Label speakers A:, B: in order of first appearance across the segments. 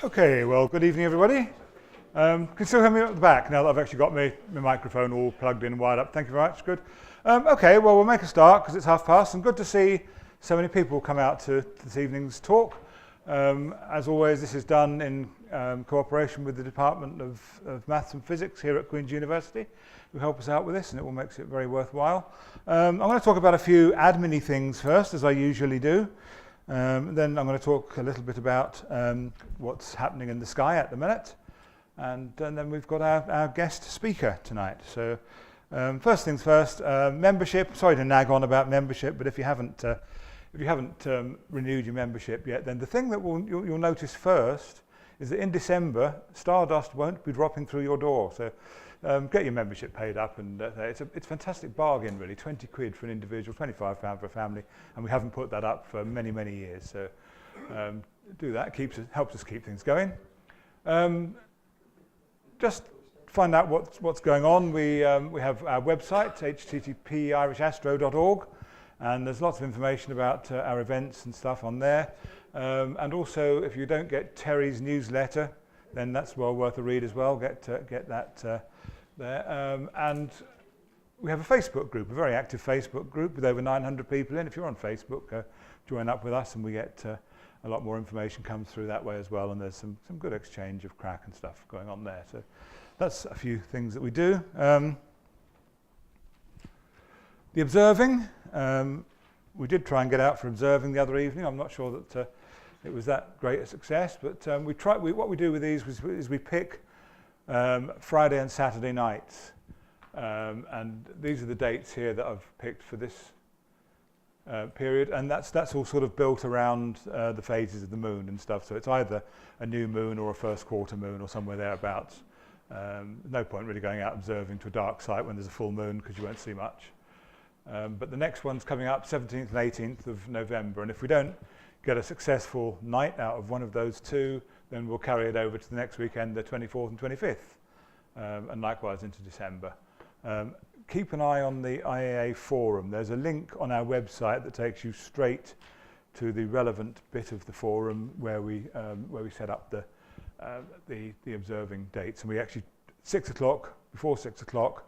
A: Okay, well, good evening, everybody. Can you still hear me at the back now that I've actually got my microphone all plugged in and wired up? Thank you very much. Good. Okay, well, we'll make a start because it's 5:30, and good to see so many people come out to this evening's talk. As always, this is done in cooperation with the Department of Maths and Physics here at Queen's University, who help us out with this, and it all makes it very worthwhile. I'm going to talk about a few admin-y things first, as I usually do. Then I'm going to talk a little bit about what's happening in the sky at the minute, and then we've got our guest speaker tonight. So first things first, membership. Sorry to nag on about membership, but if you haven't renewed your membership yet, then the thing that you'll notice first is that in December, Stardust won't be dropping through your door. So get your membership paid up, and it's a fantastic bargain, really. 20 quid for an individual, £25 for a family, and we haven't put that up for many, many years. So do that, helps us keep things going. Just find out what's going on. We have our website, http://irishastro.org, and there's lots of information about our events and stuff on there. And also, if you don't get Terry's newsletter, then that's well worth a read as well. Get that there. And we have a Facebook group, a very active Facebook group with over 900 people in. If you're on Facebook, join up with us, and we get a lot more information comes through that way as well. And there's some good exchange of crack and stuff going on there. So that's a few things that we do. The observing, we did try and get out for observing the other evening. I'm not sure that it was that great a success, but what we do with these is we pick Friday and Saturday nights, and these are the dates here that I've picked for this period, and that's all sort of built around the phases of the moon and stuff. So it's either a new moon or a first quarter moon or somewhere thereabouts. No point really going out observing to a dark site when there's a full moon, because you won't see much. But the next one's coming up 17th and 18th of November, and if we don't get a successful night out of one of those two, then we'll carry it over to the next weekend, the 24th and 25th, and likewise into December. Keep an eye on the IAA forum. There's a link on our website that takes you straight to the relevant bit of the forum where we set up the observing dates. And we actually, 6 o'clock, before 6 o'clock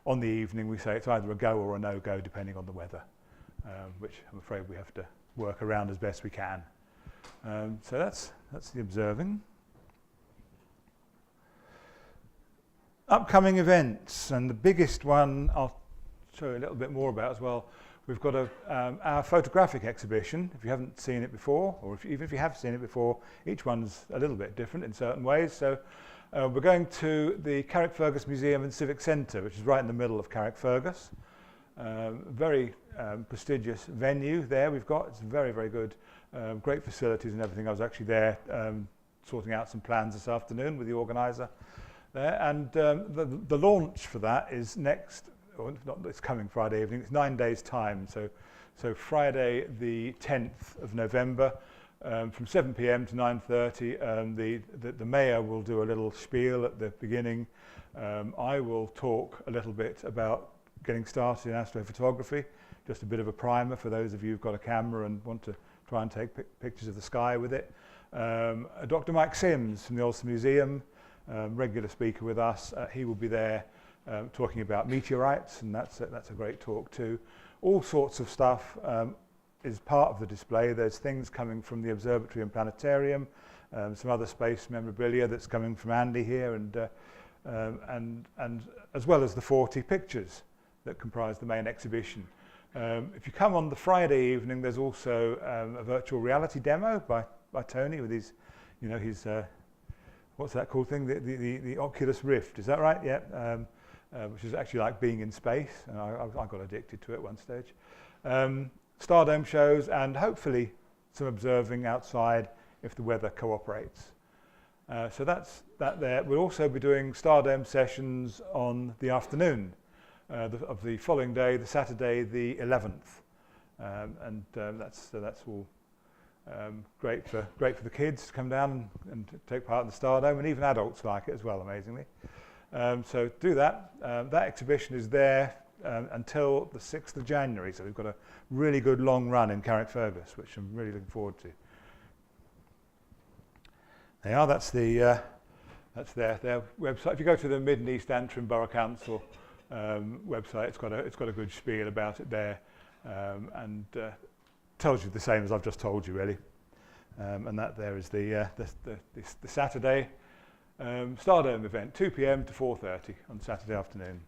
A: on the evening, we say it's either a go or a no-go depending on the weather, which I'm afraid we have to work around as best we can. So that's the observing. Upcoming events, and the biggest one I'll show you a little bit more about as well. We've got our photographic exhibition. If you haven't seen it before, or even if you have seen it before, each one's a little bit different in certain ways. So we're going to the Carrickfergus Museum and Civic Centre, which is right in the middle of Carrickfergus. Very prestigious venue there we've got. It's very, very good. Great facilities and everything. I was actually there sorting out some plans this afternoon with the organiser there. And the launch for that is it's coming Friday evening. It's 9 days' time. So Friday the 10th of November, from 7 p.m. to 9:30. The mayor will do a little spiel at the beginning. I will talk a little bit about getting started in astrophotography, just a bit of a primer for those of you who've got a camera and want to try and take pictures of the sky with it. Dr. Mike Sims from the Ulster Museum, regular speaker with us, he will be there talking about meteorites, and that's a great talk too. All sorts of stuff is part of the display. There's things coming from the observatory and planetarium, some other space memorabilia that's coming from Andy here, and as well as the 40 pictures that comprise the main exhibition. If you come on the Friday evening, there's also a virtual reality demo by Tony with his, what's that called thing? The Oculus Rift, is that right? Yeah, which is actually like being in space. And I got addicted to it at one stage. Stardome shows, and hopefully some observing outside if the weather cooperates. So that's that there. We'll also be doing Stardome sessions on the afternoon of the following day, the Saturday, the 11th, and that's all great for the kids to come down and take part in the Stardome, and even adults like it as well, amazingly. So do that. That exhibition is there until the 6th of January, so we've got a really good long run in Carrickfergus, which I'm really looking forward to. They are. That's the that's their website. If you go to the Mid and East Antrim Borough Council website, it's got a good spiel about it there, and tells you the same as I've just told you, really. And that there is the Saturday Stardome event, 2 p.m. to 4:30 on Saturday afternoon.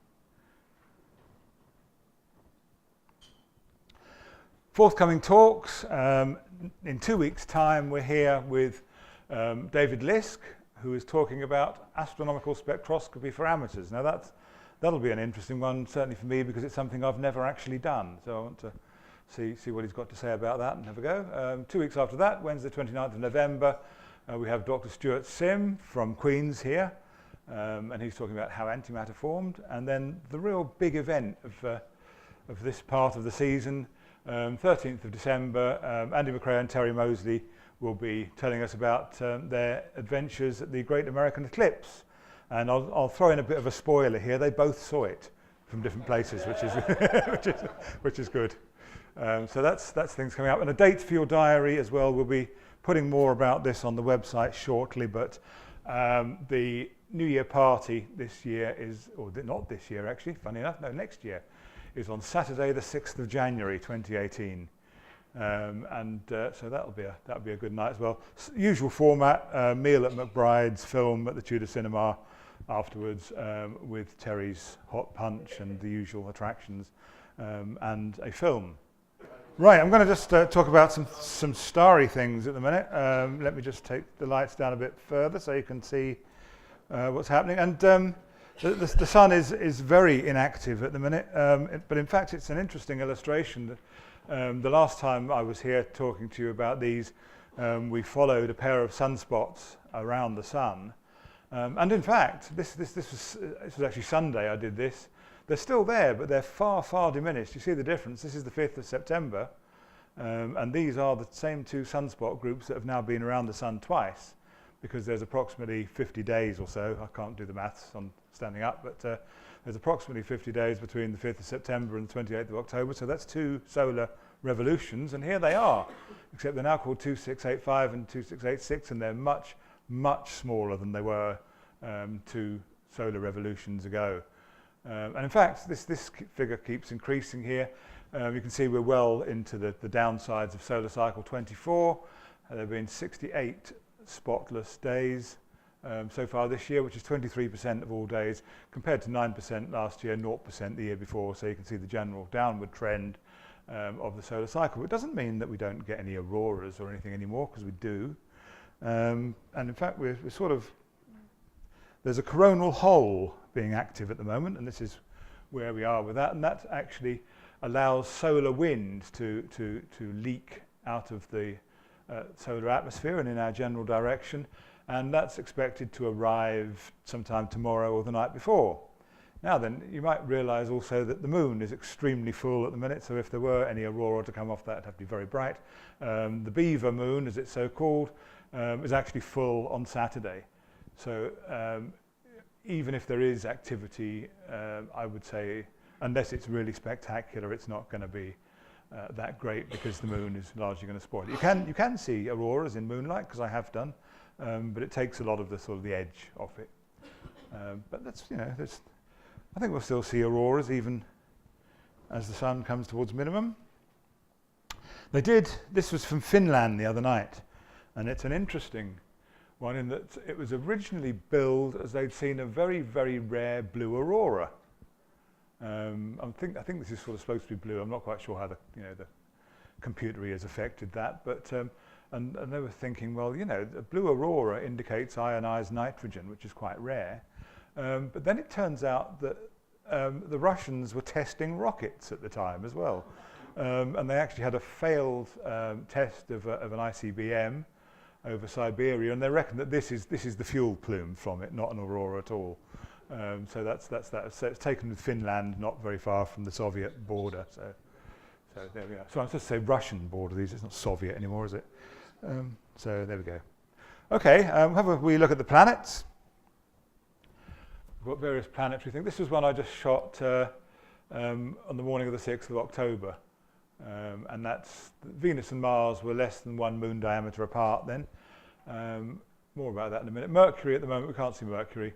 A: Forthcoming talks. In 2 weeks' time, we're here with David Lisk, who is talking about astronomical spectroscopy for amateurs. Now that'll be an interesting one, certainly for me, because it's something I've never actually done. So I want to see what he's got to say about that and have a go. 2 weeks after that, Wednesday 29th of November, we have Dr. Stuart Sim from Queen's here, and he's talking about how antimatter formed. And then the real big event of this part of the season, 13th of December, Andy McRae and Terry Mosley will be telling us about their adventures at the Great American Eclipse. And I'll throw in a bit of a spoiler here. They both saw it from different places, which is good. So that's things coming up. And a date for your diary as well. We'll be putting more about this on the website shortly, but the New Year party this year is, or not this year actually, funny enough, no, next year, is on Saturday the 6th of January 2018. So that'll be a good night as well. Usual format, meal at McBride's, film at the Tudor Cinema afterwards, with Terry's hot punch and the usual attractions, and a film. Right, I'm going to just talk about some starry things at the minute. Let me just take the lights down a bit further so you can see what's happening. And the sun is very inactive at the minute, but in fact it's an interesting illustration that the last time I was here talking to you about these, we followed a pair of sunspots around the sun. And in fact, this was actually Sunday I did this. They're still there, but they're far, far diminished. You see the difference? This is the 5th of September, and these are the same two sunspot groups that have now been around the sun twice, because there's approximately 50 days or so. I can't do the maths on standing up, but there's approximately 50 days between the 5th of September and the 28th of October, so that's two solar revolutions, and here they are, except they're now called 2685 and 2686, and they're much, much smaller than they were 2 solar revolutions ago. And in fact, this figure keeps increasing here. You can see we're well into the downsides of solar cycle 24. There have been 68 spotless days so far this year, which is 23% of all days, compared to 9% last year, 0% the year before. So you can see the general downward trend of the solar cycle. It doesn't mean that we don't get any auroras or anything anymore, because we do. And in fact, we're sort of, there's a coronal hole being active at the moment, and this is where we are with that, and that actually allows solar wind to leak out of the solar atmosphere and in our general direction, and that's expected to arrive sometime tomorrow or the night before. Now then, you might realise also that the moon is extremely full at the minute, so if there were any aurora to come off that, it'd have to be very bright. The beaver moon, as it's so called, is actually full on Saturday. So even if there is activity, I would say, unless it's really spectacular, it's not going to be that great, because the moon is largely going to spoil it. You can see auroras in moonlight, because I have done, but it takes a lot of the sort of the edge off it. But that's, I think we'll still see auroras even as the sun comes towards minimum. This was from Finland the other night, and it's an interesting one in that it was originally billed as they'd seen a very, very rare blue aurora. I think this is sort of supposed to be blue. I'm not quite sure how the computery has affected that, but and they were thinking, well, the blue aurora indicates ionized nitrogen, which is quite rare. But then it turns out that the Russians were testing rockets at the time as well, and they actually had a failed test of an ICBM over Siberia, and they reckon that this is the fuel plume from it, not an aurora at all. So that's that. So it's taken with Finland, not very far from the Soviet border. So there we are. So I'm supposed to say Russian border. It's not Soviet anymore, is it? So there we go. Okay, have a wee look at the planets. We've got various planetary things. This was one I just shot on the morning of the 6th of October. And that's Venus and Mars were less than 1 moon diameter apart then. more about that in a minute. Mercury at the moment, we can't see Mercury.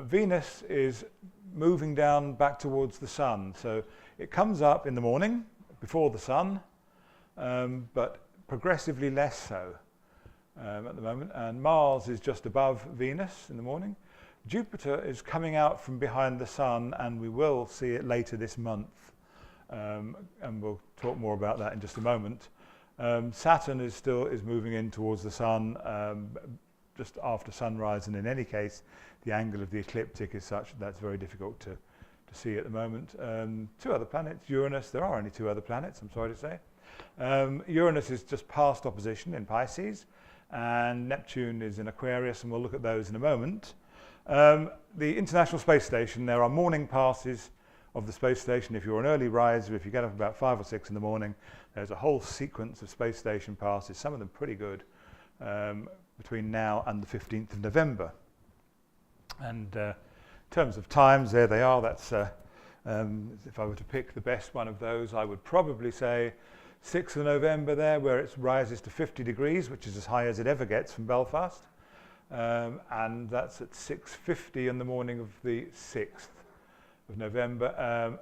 A: Venus is moving down back towards the sun. So it comes up in the morning before the sun, but progressively less so at the moment. And Mars is just above Venus in the morning. Jupiter is coming out from behind the sun, and we will see it later this month. And we'll talk more about that in just a moment. Saturn is moving in towards the sun just after sunrise, and in any case, the angle of the ecliptic is such that that's very difficult to see at the moment. Two other planets, Uranus, there are only two other planets, I'm sorry to say. Uranus is just past opposition in Pisces, and Neptune is in Aquarius, and we'll look at those in a moment. The International Space Station, there are morning passes of the space station. If you're an early riser, if you get up about 5 or 6 in the morning, there's a whole sequence of space station passes, some of them pretty good, between now and the 15th of November. And in terms of times, there they are. That's if I were to pick the best one of those, I would probably say 6th of November there, where it rises to 50 degrees, which is as high as it ever gets from Belfast. And that's at 6:50 in the morning of the 6th of November.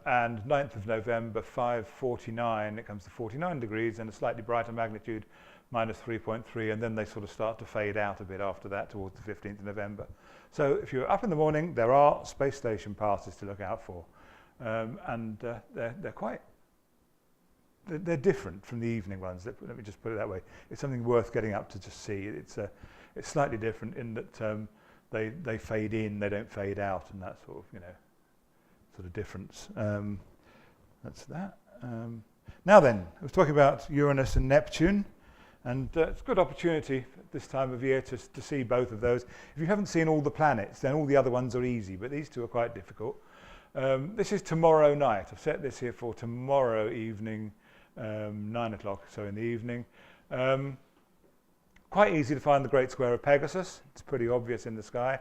A: And 9th of November, 5:49, it comes to 49 degrees and a slightly brighter magnitude, -3.3, and then they sort of start to fade out a bit after that towards the 15th of November. So if you're up in the morning, there are space station passes to look out for. And they're different from the evening ones. Let me just put it that way. It's something worth getting up to just see. It's slightly different in that they fade in, they don't fade out, and that sort of difference. That's that. Now then, I was talking about Uranus and Neptune, and it's a good opportunity this time of year to see both of those. If you haven't seen all the planets, then all the other ones are easy, but these two are quite difficult. This is tomorrow night. I've set this here for tomorrow evening, 9 o'clock, so in the evening. Quite easy to find the Great Square of Pegasus. It's pretty obvious in the sky.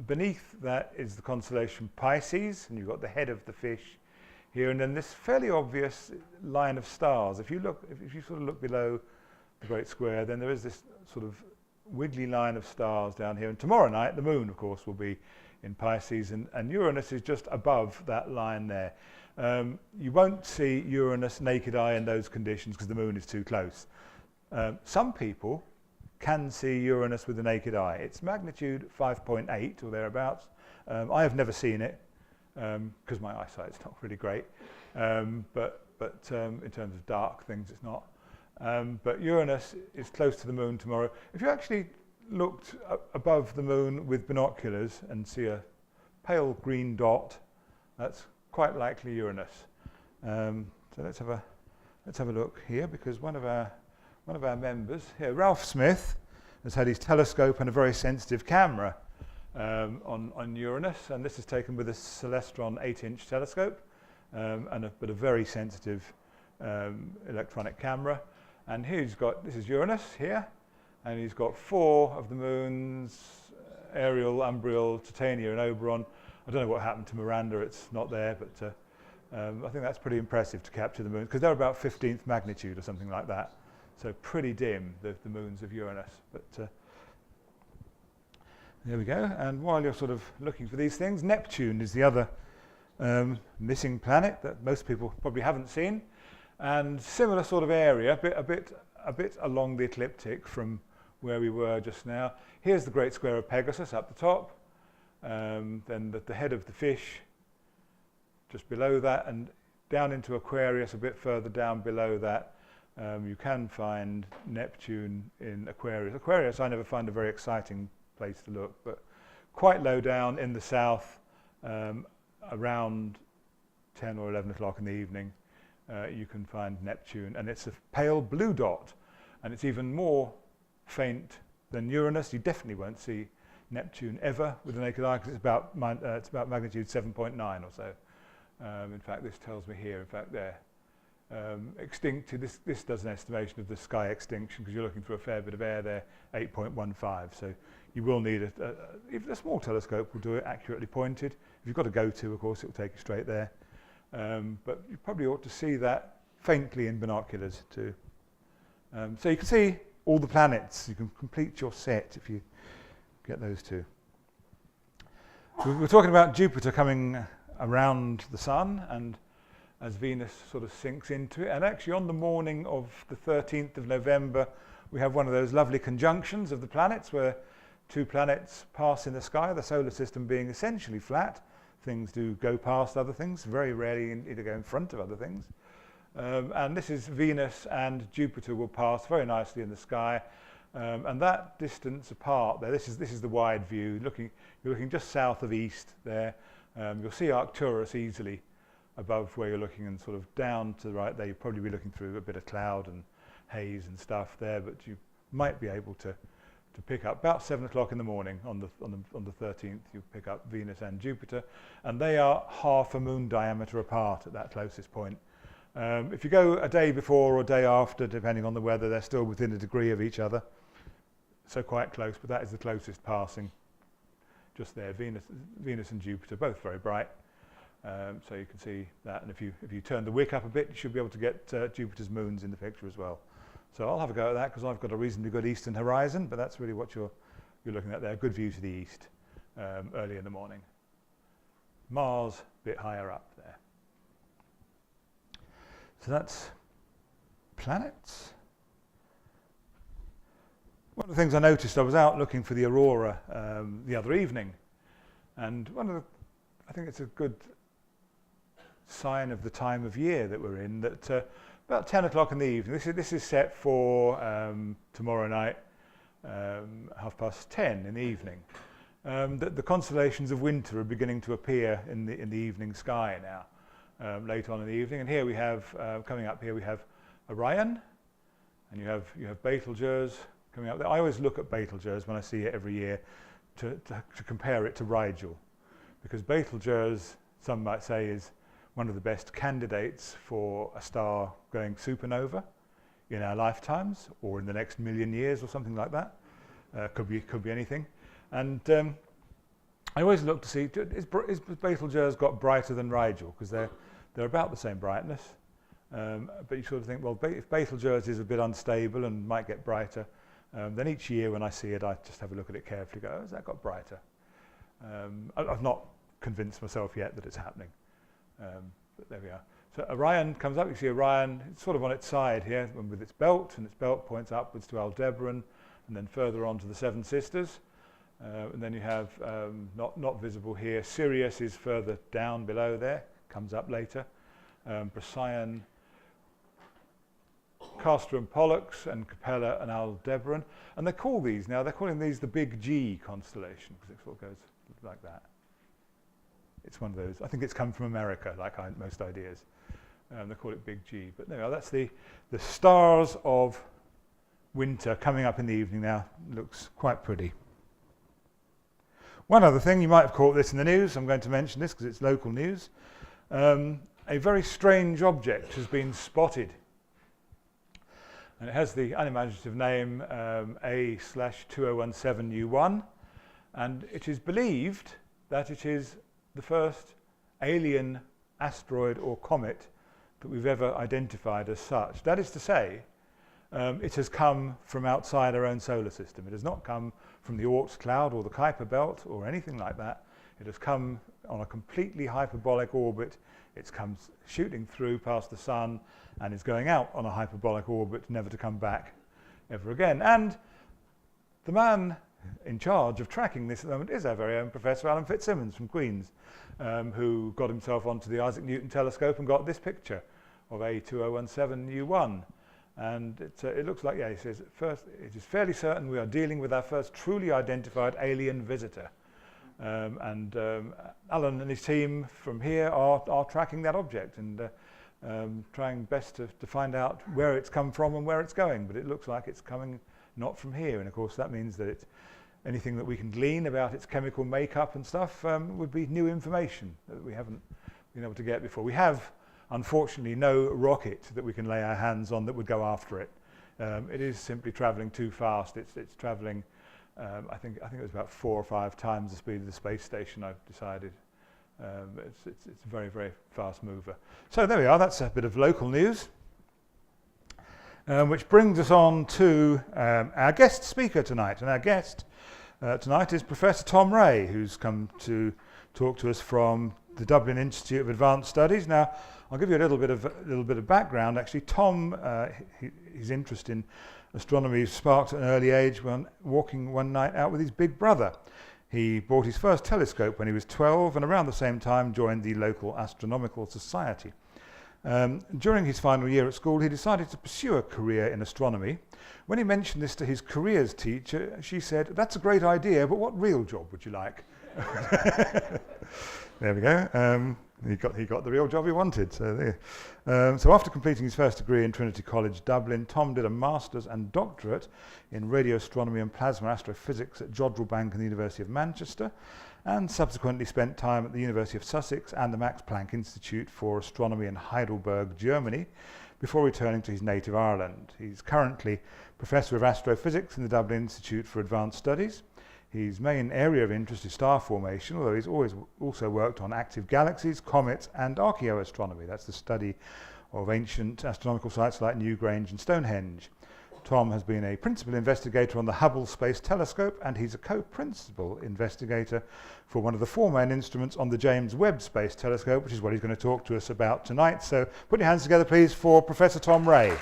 A: Beneath that is the constellation Pisces, and you've got the head of the fish here, and then this fairly obvious line of stars. If you sort of look below the Great Square, then there is this sort of wiggly line of stars down here. And tomorrow night, the moon, of course, will be in Pisces, and Uranus is just above that line there. You won't see Uranus naked eye in those conditions because the moon is too close. Some people can see Uranus with the naked eye. It's magnitude 5.8 or thereabouts. I have never seen it because my eyesight's not really great, but in terms of dark things, it's not. But Uranus is close to the moon tomorrow. If you actually looked above the moon with binoculars and see a pale green dot, that's quite likely Uranus. So let's have a look here, because one of our members here, Ralph Smith, has had his telescope and a very sensitive camera on Uranus, and this is taken with a Celestron 8-inch telescope but a very sensitive electronic camera. And here this is Uranus here, and he's got 4 of the moons, Ariel, Umbriel, Titania and Oberon. I don't know what happened to Miranda, it's not there, but I think that's pretty impressive to capture the moon, because they're about 15th magnitude or something like that. So pretty dim, the moons of Uranus. But there we go. And while you're sort of looking for these things, Neptune is the other missing planet that most people probably haven't seen. And similar sort of area, a bit along the ecliptic from where we were just now. Here's the Great Square of Pegasus up the top. Then the head of the fish just below that, and down into Aquarius a bit further down below that. You can find Neptune in Aquarius. Aquarius I never find a very exciting place to look, but quite low down in the south, around 10 or 11 o'clock in the evening, you can find Neptune, and it's a pale blue dot, and it's even more faint than Uranus. You definitely won't see Neptune ever with the naked eye, because it's about magnitude 7.9 or so. In fact, this tells me here, in fact, there. Extinct, this does an estimation of the sky extinction, because you're looking through a fair bit of air there, 8.15. So you will need even a small telescope will do it accurately pointed. If you've got a go-to, of course, it will take you straight there. But you probably ought to see that faintly in binoculars too. So you can see all the planets. You can complete your set if you get those two. We're talking about Jupiter coming around the Sun, and as Venus sort of sinks into it. And actually on the morning of the 13th of November, we have one of those lovely conjunctions of the planets where two planets pass in the sky, the solar system being essentially flat. Things do go past other things, very rarely either go in front of other things. And this is Venus and Jupiter will pass very nicely in the sky. And that distance apart there, this is the wide view. You're looking just south of east there. You'll see Arcturus easily above where you're looking, and sort of down to the right there. You'll probably be looking through a bit of cloud and haze and stuff there, but you might be able to pick up about 7 o'clock in the morning on the 13th. You pick up Venus and Jupiter, and they are half a moon diameter apart at that closest point. If you go a day before or a day after, depending on the weather, they're still within a degree of each other, so quite close. But that is the closest passing, just there. Venus and Jupiter, both very bright. So you can see that, and if you turn the wick up a bit, you should be able to get Jupiter's moons in the picture as well. So I'll have a go at that because I've got a reasonably good eastern horizon, but that's really what you're looking at there. Good view to the east early in the morning. Mars a bit higher up there. So that's planets. One of the things I noticed, I was out looking for the Aurora the other evening, and I think it's a good sign of the time of year that we're in, that about 10 o'clock in the evening, this is set for tomorrow night, 10:30 in the evening, that the constellations of winter are beginning to appear in the evening sky now, late on in the evening. And here we have, coming up here, we have Orion, and you have Betelgeuse coming up there. I always look at Betelgeuse when I see it every year to compare it to Rigel, because Betelgeuse, some might say, is one of the best candidates for a star going supernova in our lifetimes, or in the next million years, or something like that. Could be anything. And I always look to see, is Betelgeuse got brighter than Rigel? Because they're about the same brightness. But you sort of think, well, if Betelgeuse is a bit unstable and might get brighter, then each year when I see it, I just have a look at it carefully. Go, oh, has that got brighter? I've not convinced myself yet that it's happening. But there we are. So Orion comes up. You see Orion, it's sort of on its side here with its belt, and its belt points upwards to Aldebaran, and then further on to the Seven Sisters. And then you have, not visible here, Sirius is further down below there, comes up later. Procyon, Castor and Pollux, and Capella and Aldebaran. And they're calling these the Big G constellation, because it sort of goes like that. It's one of those, I think it's come from America, like most ideas. They call it Big G. But no, that's the stars of winter coming up in the evening now. Looks quite pretty. One other thing, you might have caught this in the news. I'm going to mention this because it's local news. A very strange object has been spotted. And it has the unimaginative name A/2017U1. And it is believed that it is the first alien asteroid or comet that we've ever identified as such. That is to say, it has come from outside our own solar system. It has not come from the Oort cloud or the Kuiper belt or anything like that. It has come on a completely hyperbolic orbit. It's come shooting through past the sun and is going out on a hyperbolic orbit, never to come back ever again. And the man in charge of tracking this at the moment is our very own Professor Alan Fitzsimmons from Queen's, who got himself onto the Isaac Newton telescope and got this picture of A/2017U1. And it looks like, he says, first, it is fairly certain we are dealing with our first truly identified alien visitor. And Alan and his team from here are tracking that object and trying best to find out where it's come from and where it's going. But it looks like it's coming not from here. And of course that means that anything that we can glean about its chemical makeup and stuff would be new information that we haven't been able to get before. We have, unfortunately, no rocket that we can lay our hands on that would go after it. It is simply travelling too fast. It's travelling, I think it was about 4 or 5 times the speed of the space station, I've decided. It's a very, very fast mover. So there we are. That's a bit of local news. Which brings us on to our guest speaker tonight. And our guest tonight is Professor Tom Ray, who's come to talk to us from the Dublin Institute of Advanced Studies. Now, I'll give you a little bit of background. Actually, Tom, his interest in astronomy sparked at an early age when walking one night out with his big brother. He bought his first telescope when he was 12 and around the same time joined the local astronomical society. During his final year at school, he decided to pursue a career in astronomy. When he mentioned this to his careers teacher, she said, "That's a great idea, but what real job would you like?" There we go. He got the real job he wanted. So after completing his first degree in Trinity College Dublin, Tom did a master's and doctorate in radio astronomy and plasma astrophysics at Jodrell Bank and the University of Manchester, and subsequently spent time at the University of Sussex and the Max Planck Institute for Astronomy in Heidelberg, Germany, before returning to his native Ireland. He's currently Professor of Astrophysics in the Dublin Institute for Advanced Studies. His main area of interest is star formation, although he's always also worked on active galaxies, comets, and archaeoastronomy. That's the study of ancient astronomical sites like Newgrange and Stonehenge. Tom has been a principal investigator on the Hubble Space Telescope, and he's a co-principal investigator for one of the four main instruments on the James Webb Space Telescope, which is what he's going to talk to us about tonight. So put your hands together, please, for Professor Tom Ray.